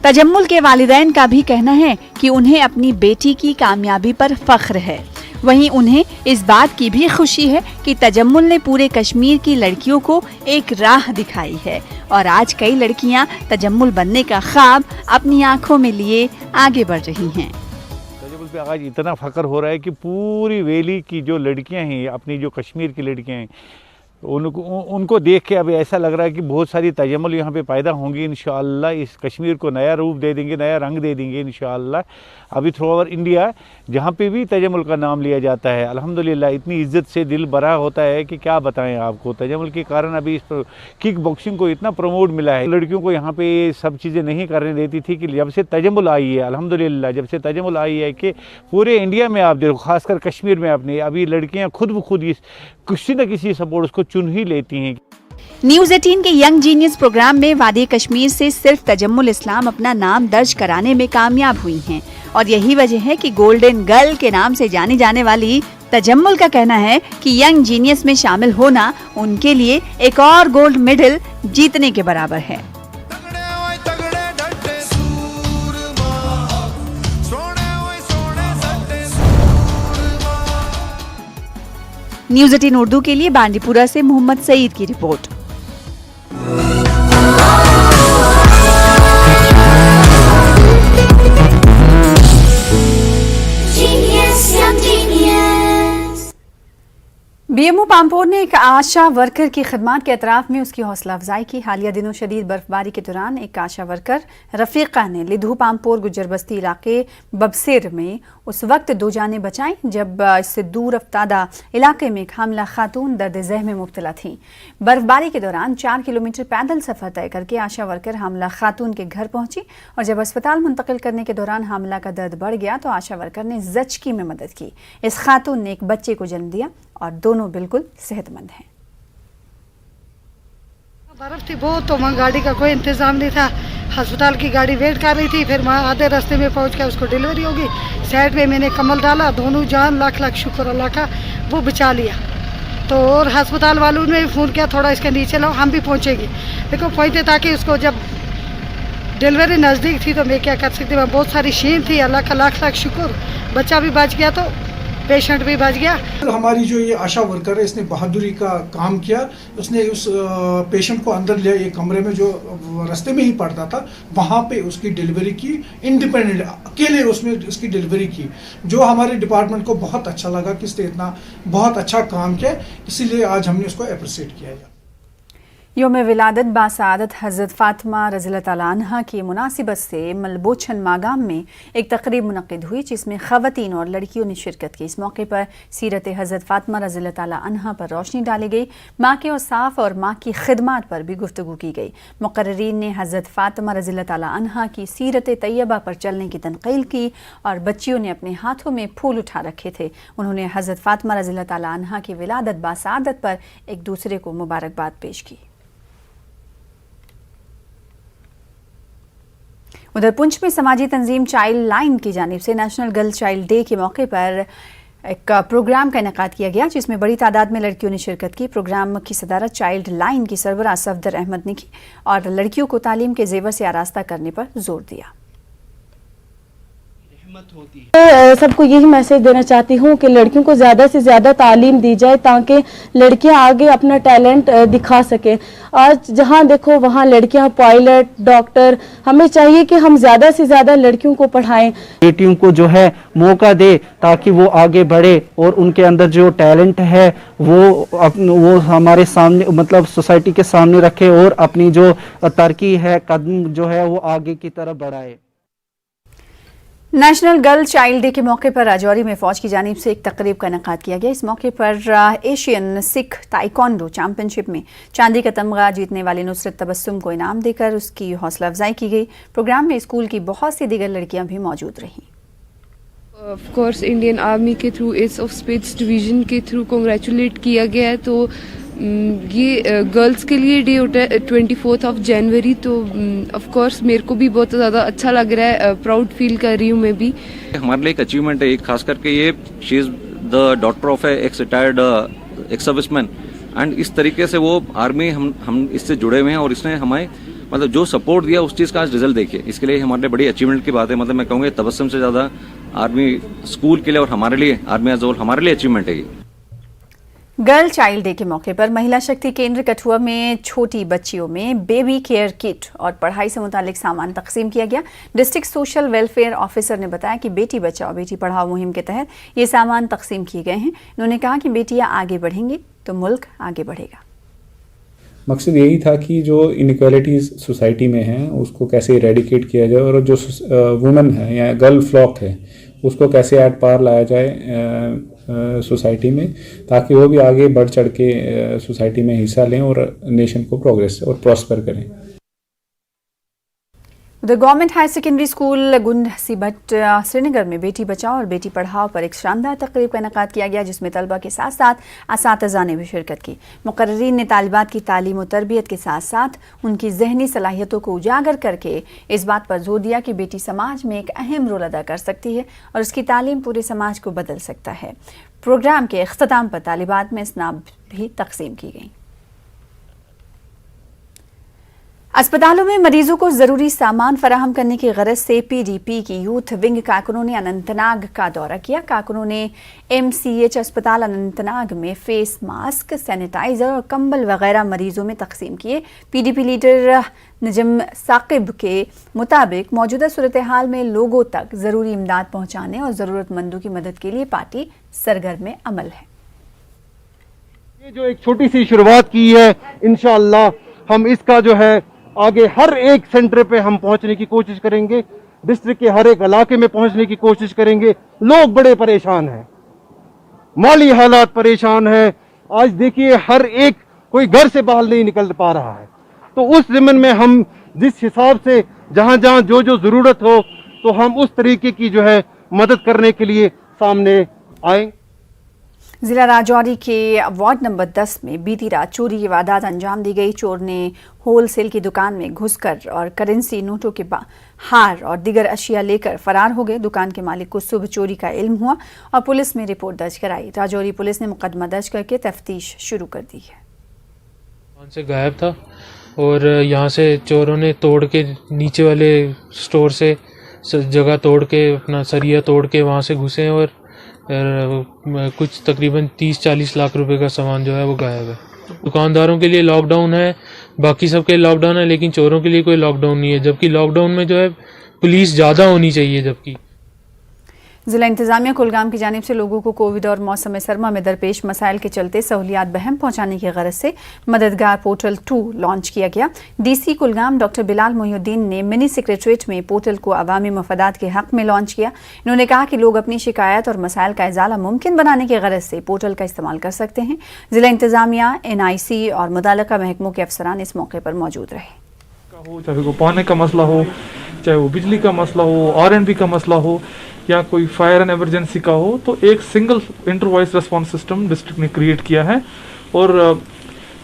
तजम्मुल के वालिदैन का भी कहना है कि उन्हें अपनी बेटी की कामयाबी पर फख्र है। वहीं उन्हें इस बात की भी खुशी है कि तजम्मुल ने पूरे कश्मीर की लड़कियों को एक राह दिखाई है और आज कई लड़कियां तजम्मुल बनने का ख्वाब अपनी आंखों में लिए आगे बढ़ रही हैं। तजम्मुल पे आज इतना फख्र हो रहा है कि पूरी वैली की जो लड़कियां हैं, अपनी जो कश्मीर की लड़कियां हैं, उनको देख के अभी ऐसा लग रहा है कि बहुत सारी तजम्मुल यहाँ पे पैदा होंगी। इंशाअल्लाह इस कश्मीर को नया रूप दे देंगे, नया रंग दे देंगे इंशाअल्लाह। अभी थ्रू ओवर इंडिया जहाँ पे भी तजम्मुल का नाम लिया जाता है, अल्हम्दुलिल्लाह इतनी इज्जत से दिल भरा होता है कि क्या बताएं आपको। तजम्मुल के कारण अभी इस किक बॉक्सिंग को इतना प्रमोट मिला है। लड़कियों को यहाँ पे ये सब चीज़ें नहीं करने देती थी कि जब से तजम्मुल आई है, अल्हम्दुलिल्लाह जब से तजम्मुल आई है कि पूरे इंडिया में आप देखो, खासकर कश्मीर में अपने अभी लड़कियाँ खुद ब खुद इस किसी न किसी सपोर्ट को चुन ही लेती हैं। न्यूज़ 18 के यंग जीनियस प्रोग्राम में वादी कश्मीर से सिर्फ तजम्मुल इस्लाम अपना नाम दर्ज कराने में कामयाब हुई हैं और यही वजह है कि गोल्डन गर्ल के नाम से जानी जाने वाली तजम्मुल का कहना है कि यंग जीनियस में शामिल होना उनके लिए एक और गोल्ड मेडल जीतने के बराबर है। न्यूज़ 18 उर्दू के लिए बांडीपुरा से मोहम्मद सईद की रिपोर्ट। बीएमओ पामपोर ने एक आशा वर्कर की खिदमत के अतराफ में उसकी हौसला अफजाई की। हालिया दिनों शदीद बर्फबारी के दौरान एक आशा वर्कर रफीका ने लिधु पामपोर गुज्जर बस्ती इलाके बबसेर में उस वक्त दो जानें बचाई जब इससे दूर अफ्तादा इलाके में एक हामला खातून दर्द ज़ह में मुब्तला थी। बर्फबारी के दौरान 4 किलोमीटर पैदल सफर तय करके आशा वर्कर हामला खातून के घर पहुंची और जब अस्पताल मुंतकिल करने के दौरान हामला का दर्द बढ़ गया तो आशा वर्कर ने ज़चकी में मदद की। इस खातून ने एक बच्चे को जन्म दिया और दोनों बिल्कुल सेहतमंद हैं। बर्फ थी बहुत, तो वहाँ गाड़ी का कोई इंतजाम नहीं था। अस्पताल की गाड़ी वेट कर रही थी, फिर वहाँ आधे रास्ते में पहुँच कर उसको डिलीवरी होगी। साइड में मैंने कमल डाला, दोनों जान, लाख लाख शुक्र अल्लाह का, वो बचा लिया। तो और अस्पताल वालों ने फ़ोन किया थोड़ा इसके नीचे लाओ, हम भी पहुँचेंगे। देखो पहुँचते ताकि उसको जब डिलीवरी नज़दीक थी तो मैं क्या कर सकती हूँ, बहुत सारी शीन थी, अल्लाह का लाख लाख शुक्र, बच्चा भी बच गया तो पेशेंट भी बच गया। हमारी जो ये आशा वर्कर है इसने बहादुरी का काम किया। उसने उस पेशेंट को अंदर लिया, एक कमरे में जो रास्ते में ही पड़ता था, वहाँ पे उसकी डिलीवरी की, इंडिपेंडेंट अकेले उसमें उसकी डिलीवरी की, जो हमारे डिपार्टमेंट को बहुत अच्छा लगा कि इसने इतना बहुत अच्छा काम किया, इसीलिए आज हमने उसको अप्रिशिएट किया है। योम विलादत बासादत हज़रत फ़ातिमा रज़ियल्लाहु तआला अन्हा की मुनासिबत से मलबोचन मागाम में एक तकरीब मुनक़्क़िद हुई जिसमें ख़वातीन और लड़कियों ने शिरकत की। इस मौके पर सीरत हज़रत फ़ातिमा रज़ियल्लाहु तआला अन्हा पर रोशनी डाली गई। माँ के औसाफ़ और माँ की खिदमत पर भी गुफ्तगू की गई। मुक़र्रिरीन ने हज़रत फ़ातिमा रज़ियल्लाहु तआला अन्हा की सीरत तैयबा पर चलने की तनक़ील की और बच्चियों ने अपने हाथों में फूल उठा रखे थे। उन्होंने हज़रत फ़ातिमा रज़ियल्लाहु तआला अन्हा की विलादत बासादत पर एक दूसरे को मुबारकबाद पेश की। उधर पुंछ में समाजी तंजीम चाइल्ड लाइन की जानिब से नेशनल गर्ल चाइल्ड डे के मौके पर एक प्रोग्राम का इनेकाद किया गया जिसमें बड़ी तादाद में लड़कियों ने शिरकत की। प्रोग्राम की सदारत चाइल्ड लाइन की सरबराह सफदर अहमद ने की और लड़कियों को तालीम के जेवर से आरास्ता करने पर जोर दिया। तो सबको यही मैसेज देना चाहती हूँ कि लड़कियों को ज़्यादा से ज़्यादा तालीम दी जाए ताकि लड़कियाँ आगे अपना टैलेंट दिखा सकें। आज जहाँ देखो वहाँ लड़कियाँ पायलट, डॉक्टर, हमें चाहिए कि हम ज़्यादा से ज़्यादा लड़कियों को पढ़ाएं। बेटियों को जो है मौका दे ताकि वो आगे बढ़े और उनके अंदर जो टैलेंट है वो हमारे सामने, मतलब सोसाइटी के सामने रखे और अपनी जो तरक्की है, कदम जो है वो आगे की तरफ बढ़ाए। नेशनल गर्ल चाइल्ड डे के मौके पर राजौरी में फौज की जानिब से एक तकरीब का इनेकाद किया गया। इस मौके पर एशियन सिख ताइक्वांडो चैंपियनशिप में चांदी का तमगा जीतने वाली नुसरत तबस्सुम को इनाम देकर उसकी हौसला अफजाई की गई। प्रोग्राम में स्कूल की बहुत सी दीगर लड़कियां भी मौजूद रहीं। ऑफ कोर्स इंडियन आर्मी के through S of space division के थ्रू कांग्रेचुलेट किया गया है। तो ये गर्ल्स के लिए डे होता है 24 जनवरी। तो ऑफ कोर्स मेरे को भी बहुत ज़्यादा अच्छा लग रहा है, प्राउड फील कर रही हूँ मैं भी। हमारे लिए एक अचीवमेंट है, खास करके ये she is the daughter of A x retired ex serviceman and इस तरीके से वो आर्मी हम इससे जुड़े हुए हैं और इसने हमें मतलब जो सपोर्ट दिया उस चीज़ का आज रिजल्ट देखिए। इसके लिए हमारे लिए बड़ी अचीवमेंट की बात है। मतलब मैं कहूँगा तबस्सुम से ज़्यादा आर्मी स्कूल के लिए और हमारे लिए आर्मी एज होल हमारे लिए अचीवमेंट है ये। गर्ल चाइल्ड डे के मौके पर महिला शक्ति केंद्र कठुआ में छोटी बच्चियों में बेबी केयर किट और पढ़ाई से मुतालिक सामान तकसीम किया गया। डिस्ट्रिक्ट सोशल वेलफेयर ऑफिसर ने बताया कि बेटी बचाओ बेटी पढ़ाओ मुहिम के तहत ये सामान तकसीम किए गए हैं। उन्होंने कहा कि बेटियां आगे बढ़ेंगी तो मुल्क आगे बढ़ेगा। मकसद यही था कि जो इनइक्वालिटीज़ सोसाइटी में हैं उसको कैसे इरेडिकेट किया जाए और जो वुमेन है या गर्ल फ्लॉक है उसको कैसे एट पार लाया जाए सोसाइटी में, ताकि वो भी आगे बढ़ चढ़ के सोसाइटी में हिस्सा लें और नेशन को प्रोग्रेस और प्रॉस्पर करें। The government higher secondary school Gund Sibat Srinagar में बेटी बचाओ और बेटी पढ़ाओ पर एक शानदार तकरीब का इनेकाद किया गया, जिसमें तलबा के साथ साथ असातिज़ा ने भी शिरकत की। मुकर्रिरीन ने तालिबात की तालीम और तरबियत के साथ साथ उनकी जहनी सलाहियतों को उजागर करके इस बात पर जोर दिया कि बेटी समाज में एक अहम रोल अदा कर सकती है और उसकी तालीम पूरे समाज को बदल सकता है। प्रोग्राम के इख्तिताम पर तालिबात में स्नाब भी तकसीम की गई। अस्पतालों में मरीजों को जरूरी सामान फराहम करने की गरज से PDP की यूथ विंग कारकुनों ने अनंतनाग का दौरा किया। कारकुनों ने MCH अस्पताल अनंतनाग में फेस मास्क, सैनिटाइजर और कंबल वगैरह मरीजों में तकसीम किए। PDP लीडर नजम साकिब के मुताबिक मौजूदा सूरत हाल में लोगों तक जरूरी इमदाद पहुंचाने और जरूरतमंदों की मदद के लिए पार्टी सरगर्म अमल है। ये जो एक छोटी सी शुरुआत की है, इंशाअल्लाह हम इसका जो है आगे हर एक सेंटर पे हम पहुंचने की कोशिश करेंगे। डिस्ट्रिक्ट के हर एक इलाके में पहुंचने की कोशिश करेंगे। लोग बड़े परेशान हैं, माली हालात परेशान है। आज देखिए हर एक कोई घर से बाहर नहीं निकल पा रहा है। तो उस ज़मीन में हम जिस हिसाब से जहां जहां जो जो ज़रूरत हो तो हम उस तरीके की जो है मदद करने के लिए सामने आए। जिला राजौरी के वार्ड नंबर 10 में बीती रात चोरी की वारदात अंजाम दी गई। चोर ने होलसेल की दुकान में घुसकर और करेंसी, नोटों के हार और दीगर अशिया लेकर फरार हो गए। दुकान के मालिक को सुबह चोरी का इल्म हुआ और पुलिस में रिपोर्ट दर्ज कराई। राजौरी पुलिस ने मुकदमा दर्ज करके तफ्तीश शुरू कर दी है। दुकान से गायब था और यहाँ से चोरों ने तोड़ के नीचे वाले स्टोर से जगह तोड़ के अपना सरिया तोड़ के वहाँ से घुसे और कुछ तकरीबन 30-40 लाख रुपए का सामान जो है वो गायब है। दुकानदारों के लिए लॉकडाउन है, बाकी सबके लॉकडाउन है, लेकिन चोरों के लिए कोई लॉकडाउन नहीं है। जबकि लॉकडाउन में जो है पुलिस ज़्यादा होनी चाहिए। जबकि जिला इंतजामिया कुलगाम की जानिब से लोगों को कोविड और मौसम सरमा में दरपेश मसाइल के चलते सहूलियात बहम पहुंचाने की गरज से मददगार पोर्टल 2 लॉन्च किया गया। DC कुलगाम डॉक्टर बिलाल मोहिउद्दीन ने मिनी सेक्रेटरीट में पोर्टल को अवामी मफादात के हक में लॉन्च किया। इन्होंने कहा कि लोग अपनी शिकायत और मसाइल का इजाला मुमकिन बनाने की गरज से पोर्टल का इस्तेमाल कर सकते हैं। जिला इंतजामिया, NIC और मुताल्लिका महकमों के अफसरान इस मौके पर मौजूद रहे। चाहे वो पानी का मसला हो, चाहे वो बिजली का मसला हो, R&B का मसला हो या कोई फायर एंड इमरजेंसी का हो, तो एक single inter voice response system district ने क्रिएट किया है। और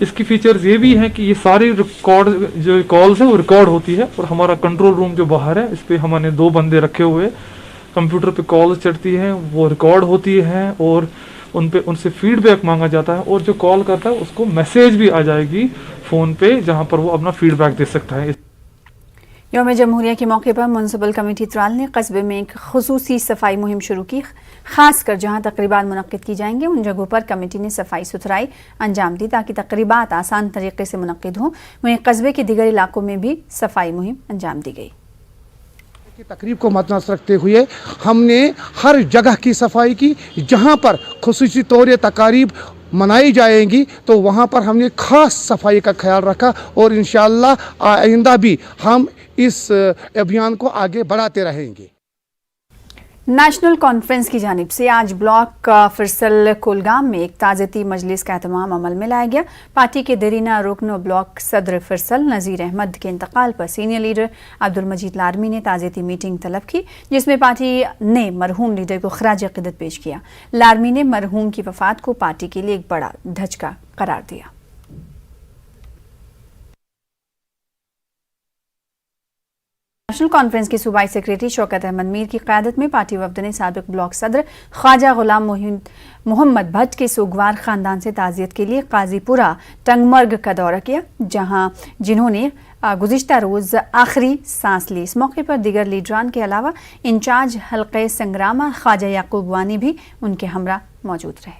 इसकी फीचर्स ये भी हैं कि ये सारी रिकॉर्ड जो कॉल्स है वो रिकॉर्ड होती है और हमारा कंट्रोल रूम जो बाहर है इस पर हमने 2 बंदे रखे हुए, कंप्यूटर पे कॉल्स चढ़ती हैं, वो रिकॉर्ड होती है और उनसे फीडबैक मांगा जाता है और जो कॉल करता है उसको मैसेज भी आ जाएगी फ़ोन पे, जहाँ पर वो अपना फीडबैक दे सकता है। यौम जमहूरिया के मौके पर म्युनिसिपल कमेटी त्राल ने कस्बे में एक खुसूसी सफाई मुहिम शुरू की। खासकर जहां तकरीबात मुनक्किद की जाएंगे उन जगहों पर कमेटी ने सफाई सुथराई अंजाम दी ताकि तकरीबात आसान तरीके से मुनक्किद हों। वहीं कस्बे के दीगर इलाकों में भी सफाई मुहिम अंजाम दी गई। तकरीब को मद्देनजर रखते हुए हमने हर जगह की सफाई की। जहां पर खुसूसी तौर ये तकारीब मनाई जाएंगी तो वहां पर हमने खास सफाई का ख्याल रखा और इंशाअल्लाह आइंदा भी हम इस अभियान को आगे बढ़ाते रहेंगे। नेशनल कॉन्फ्रेंस की जानिब से आज ब्लॉक फिरसल कुलगाम में एक ताज़ती मजलिस का एहतमाम अमल में लाया गया। पार्टी के देरीना रुकन ब्लॉक सदर फिरसल नज़ीर अहमद के इंतकाल पर सीनियर लीडर अब्दुल मजीद लारमी ने ताज़ती मीटिंग तलब की, जिसमें पार्टी ने मरहूम लीडर को खराज अक़ीदत पेश किया। लारमी ने मरहूम की वफ़ात को पार्टी के लिए एक बड़ा धचका करार दिया। नेशनल कॉन्फ्रेंस के सूबाई सेक्रेटरी शौकत अहमद मीर की क़यादत में पार्टी वफ़द ने साबिक़ ब्लॉक सदर ख्वाजा गुलाम मोहम्मद भट्ट के सोगवार ख़ानदान से ताज़ियत के लिए काजीपुरा टंगमर्ग का दौरा किया, जिन्होंने गुज़िश्ता रोज़ आखिरी सांस ली। इस मौके पर दीगर लीडरान के अलावा इंचार्ज हल्क़े संग्रामा ख्वाजा याकूब वानी भी उनके हमरा मौजूद रहे।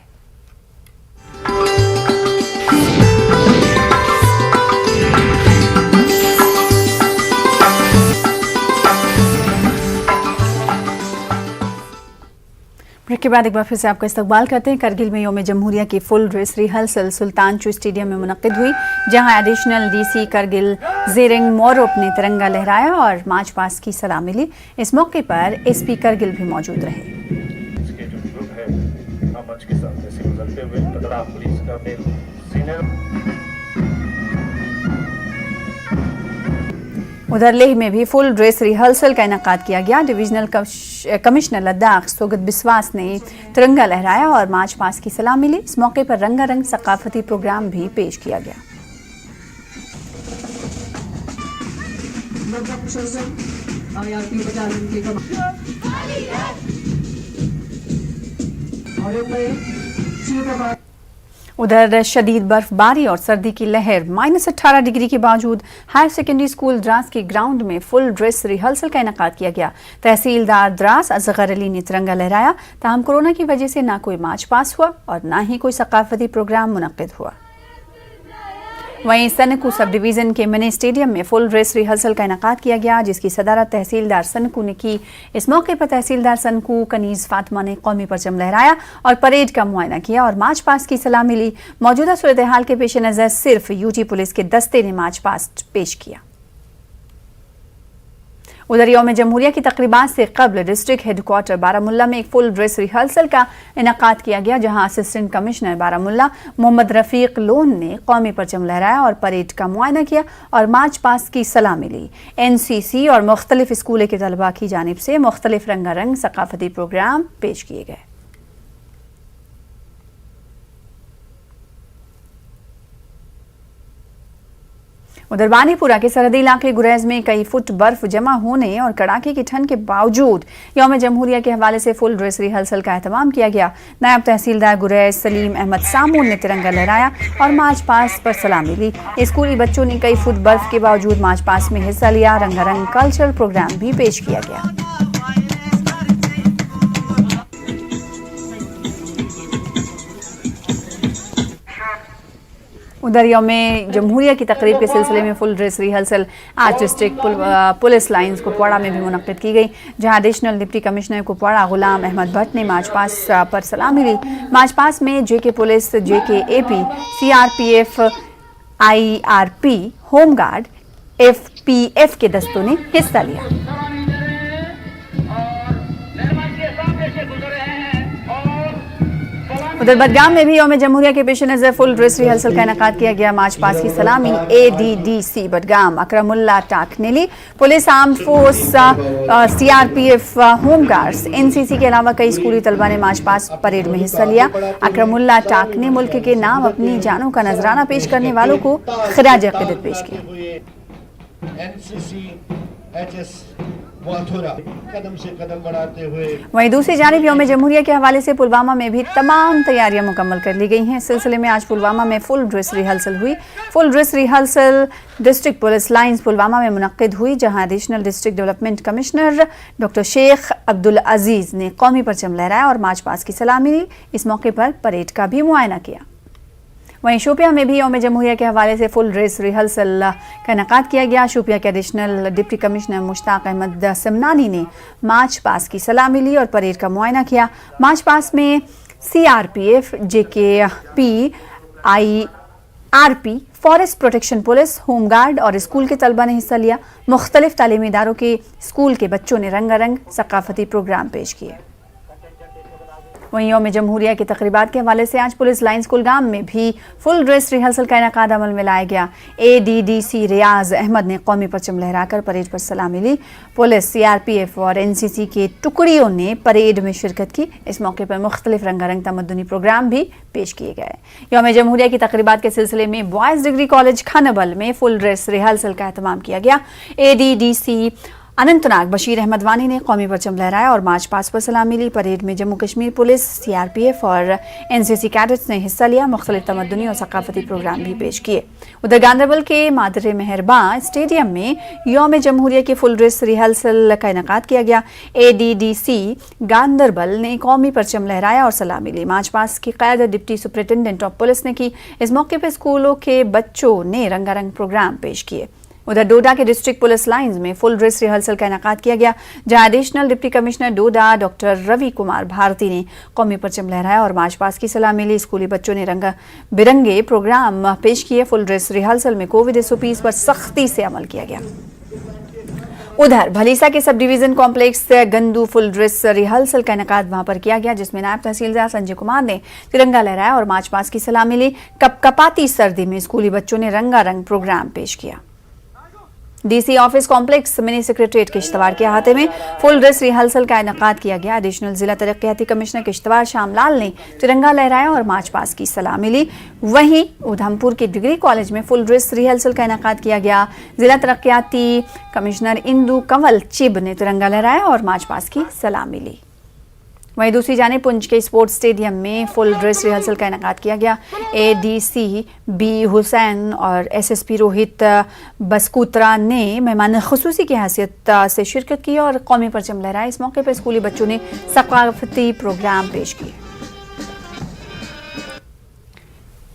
ब्रेक के बाद एक बार फिर से आपका इस्तकबाल करते हैं। करगिल में यौम जमहूरिया की फुल ड्रेस रिहर्सल सुल्तान चू स्टेडियम में मुनक्किद हुई, जहां एडिशनल डीसी करगिल जेरिंग मोरोप ने तिरंगा लहराया और मार्च पास्ट की सलामी ली। इस मौके पर एसपी करगिल भी मौजूद रहे। उधर लेह में भी फुल ड्रेस रिहर्सल का इनेकाद किया गया। डिविजनल कमिश्नर लद्दाख सोगत बिस्वास ने तिरंगा लहराया और मार्च पास्ट की सलामी ली। इस मौके पर रंगारंग सकाफती प्रोग्राम भी पेश किया गया। उधर शदीद बर्फबारी और सर्दी की लहर -18 डिग्री के बावजूद हायर सेकेंडरी स्कूल द्रास के ग्राउंड में फुल ड्रेस रिहर्सल का इनेकाद किया गया। तहसीलदार द्रास असगर अली ने तिरंगा लहराया। ताहम कोरोना की वजह से ना कोई मार्च पास हुआ और ना ही कोई सकाफती प्रोग्राम मुनक्किद हुआ। वहीं सनकू सब डिवीज़न के मिनी स्टेडियम में फुल ड्रेस रिहर्सल का इनेकाद किया गया, जिसकी सदारत तहसीलदार सनकू ने की। इस मौके पर तहसीलदार सनकू कनीज़ फातिमा ने कौमी परचम लहराया और परेड का मुआयना किया और मार्च पास्ट की सलामी ली। मौजूदा सूरत हाल के पेश नज़र सिर्फ यूटी पुलिस के दस्ते ने मार्च पास्ट पेश किया। उधर यौम जमहूरिया की तकरीबात से कबल डिस्ट्रिक्ट हेडक्वार्टर बारामुल्ला में एक फुल ड्रेस रिहर्सल का इनेकाद किया गया, जहां असिस्टेंट कमिश्नर बारामुल्ला मोहम्मद रफीक लोन ने कौमी परचम लहराया और परेड का मुआयना किया और मार्च पास्ट की सलामी ली। NCC और मुख्तलिफ स्कूलों के तलबा की जानिब से मुख्तलिफ रंगारंग सकाफती प्रोग्राम पेश किए गए। उधर बानीपुरा के सरहदी इलाके गुरेज में कई फुट बर्फ जमा होने और कड़ाके की ठंड के बावजूद यौम जमहूरिया के हवाले से फुल ड्रेस रिहर्सल का एहतमाम किया गया। नायब तहसीलदार गुरेज सलीम अहमद सामून ने तिरंगा लहराया और मार्च पास्ट पर सलामी ली। स्कूली बच्चों ने कई फुट बर्फ के बावजूद मार्च पास्ट में हिस्सा लिया। रंगारंग कल्चरल प्रोग्राम भी पेश किया गया। उधर यौम जमहूरिया की तकरीब के सिलसिले में फुल ड्रेस रिहर्सल आज डिस्ट्रिक्ट पुलिस लाइन्स कुपवाड़ा में भी मुनक्किद की गई, जहां additional deputy commissioner Kupwara Ghulam Ahmad Bhatt ने मार्च पास्ट पर सलामी ली। मार्च पास्ट में JK police, JK AP, CRPF, IRP, home guard, FPF के दस्तों ने हिस्सा लिया। उधर बडगाम में भी यौम जमहूरिया के पेश नज़र फुल ड्रेस रिहर्सल का इनेकाद किया गया। मार्च पास्ट की सलामी ADDC बडगाम अकरमुल्ला टाक ने ली। Police, arm force, CRPF, home guards, NCC के अलावा कई स्कूली तलबा ने मार्च पास्ट परेड में हिस्सा लिया। अकरमुल्ला टाक ने मुल्क के नाम अपनी जानों का नजराना पेश करने वालों को खराज अक़ीदत पेश किया। कदम से कदम बढ़ाते हुए वहीं दूसरी जानिब यौम जमहूरिया के हवाले से पुलवामा में भी तमाम तैयारियां मुकम्मल कर ली गई हैं। इस सिलसिले में आज पुलवामा में फुल ड्रेस रिहर्सल हुई। Full dress rehearsal district police lines Pulwama में मुनक्किद हुई, जहां additional district development commissioner doctor Sheikh Abdul Aziz ने कौमी परचम लहराया और मार्च पास्ट की सलामी ली। इस मौके पर परेड का भी मुआयना किया। वहीं शोपिया में भी यौम जमहूरिया के हवाले से फुल ड्रेस रिहर्सल का इनेकाद किया गया। शोपिया के additional deputy commissioner Mushtaq Ahmad Samnani ने मार्च पास्ट की सलामी ली और परेड का मुआयना किया। मार्च पास्ट में CRPF, JKP, RP, forest protection police, home guard और स्कूल के तलबा ने हिस्सा लिया। मुख्तलिफ तालीमी इदारों के स्कूल के बच्चों ने रंगारंग सकाफती प्रोग्राम पेश किए। वहीं यौम जमहूरिया की तकरीबात के हवाले से आज पुलिस लाइंस कुलगाम में भी फुल ड्रेस रिहर्सल का इनेकाद अमल में लाया गया। ADDC रियाज अहमद ने कौमी परचम लहराकर परेड पर सलामी ली। पुलिस, CRPF और NCC के टुकड़ियों ने परेड में शिरकत की। इस मौके पर मुख्तलिफ रंगारंग तमद्दुनी प्रोग्राम भी पेश किए गए। यौम जमहूरिया की तकरीबात के सिलसिले में बॉयज़ डिग्री कॉलेज खानाबल में फुल ड्रेस रिहर्सल का एहतमाम किया गया। ADDC अनंतनाग बशीर अहमद वानी ने कौमी परचम लहराया और मार्च पास्ट पर सलामी ली। परेड में जम्मू कश्मीर पुलिस, CRPF और NCC कैडेट्स ने हिस्सा लिया। मुख्तलिफ तमद्दुनी और सकाफती प्रोग्राम भी पेश किए। उधर गांधरबल के मादर मेहरबान स्टेडियम में यौम जमहूरिया की फुल ड्रेस रिहर्सल का इनेकाद किया गया। ADDC गांधरबल ने कौमी परचम लहराया और सलामी ली। मार्च पास्ट की क़यादत डिप्टी सुपरिटेंडेंट ऑफ पुलिस ने की। इस मौके पर स्कूलों के बच्चों ने रंगारंग प्रोग्राम पेश किए। उधर डोडा के डिस्ट्रिक्ट पुलिस लाइंस में फुल ड्रेस रिहर्सल का इनेकाद किया गया, जहां एडिशनल डिप्टी कमिश्नर डोडा डॉक्टर रवि कुमार भारती ने कौमी परचम लहराया और मार्च पास्ट की सलामी ली। स्कूली बच्चों ने रंग बिरंगे प्रोग्राम पेश किए। फुल ड्रेस रिहर्सल में कोविड SOPs पर सख्ती से अमल किया गया। उधर भलीसा के sub division complex Gandoh full dress rehearsal का इनेकाद वहां पर किया गया, जिसमें नायब तहसीलदार संजय कुमार ने तिरंगा लहराया और मार्च पास्ट की सलामी ली। कपकपाती सर्दी में स्कूली बच्चों ने रंगारंग प्रोग्राम पेश किया। DC office complex mini secretariat Kishtwar के अहाते में फुल ड्रेस रिहर्सल का इनेकाद किया गया। एडिशनल जिला तरक्याती कमिश्नर किश्तवाड़ श्यामलाल ने तिरंगा लहराया और मार्च पास्ट की सलामी ली। वहीं उधमपुर के डिग्री कॉलेज में फुल ड्रेस रिहर्सल का इनेकाद किया गया। जिला तरक्याती कमिश्नर इंदु कंवल चिब ने तिरंगा लहराया और मार्च पास्ट की सलामी ली। वहीं दूसरी जानिब पुंछ के स्पोर्ट्स स्टेडियम में फुल ड्रेस रिहर्सल का इनेकाद किया गया। ADC B हुसैन और SSP रोहित बसकुत्रा ने मेहमान खुसूसी की हैसियत से शिरकत की और कौमी परचम लहराया। इस मौके पर स्कूली बच्चों ने सकाफती प्रोग्राम पेश किए।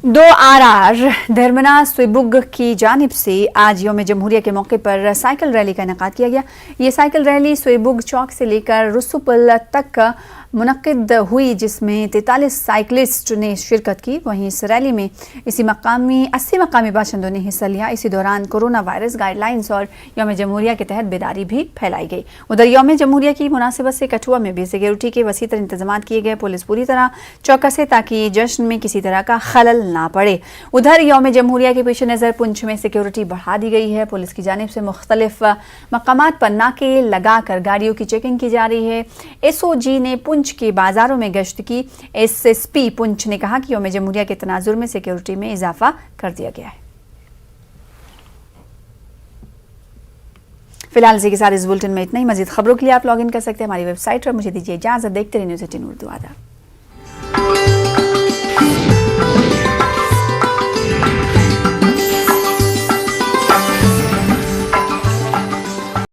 2RR धर्मना स्विबुग की जानिब से आज यौम जमहूरिया के मौके पर साइकिल रैली का इनेकाद किया गया। ये साइकिल रैली स्विबुग चौक से लेकर रुसुपुल तक मुनक्किद हुई, जिसमें 43 साइकिलिस्ट ने शिरकत की। वहीं इस रैली में 80 मकामी बाशिंदों ने हिस्सा लिया। इसी दौरान कोरोना वायरस गाइडलाइंस और यौम जमहूरिया के तहत बेदारी भी फैलाई गई। उधर यौम जमहूरिया की मुनासिबत से कठुआ में भी सिक्योरिटी के वसी तर इंतजाम किए गए। पुलिस पूरी तरह चौकस है ताकि जश्न में किसी तरह का खलल ना पड़े। उधर यौम जमहूरिया के पेश नज़र पुंछ में सिक्योरिटी बढ़ा दी गई है। पुलिस की जानिब से मुख्तलिफ मकामात पर नाके लगाकर गाड़ियों की चेकिंग की जा रही है। SOG ने पुंछ के बाजारों में गश्त की। SSP पुंछ ने कहा कि यौम जमहूरिया के तनाजुर में सिक्योरिटी में इजाफा कर दिया गया है। फिलहाल इसी के साथ इस बुलेटिन में इतना ही। मजीद खबरों के लिए आप लॉग इन कर सकते हैं हमारी वेबसाइट पर। मुझे दीजिए इजाजत। देखते रहिए न्यूज़ 18 उर्दू। आदाब।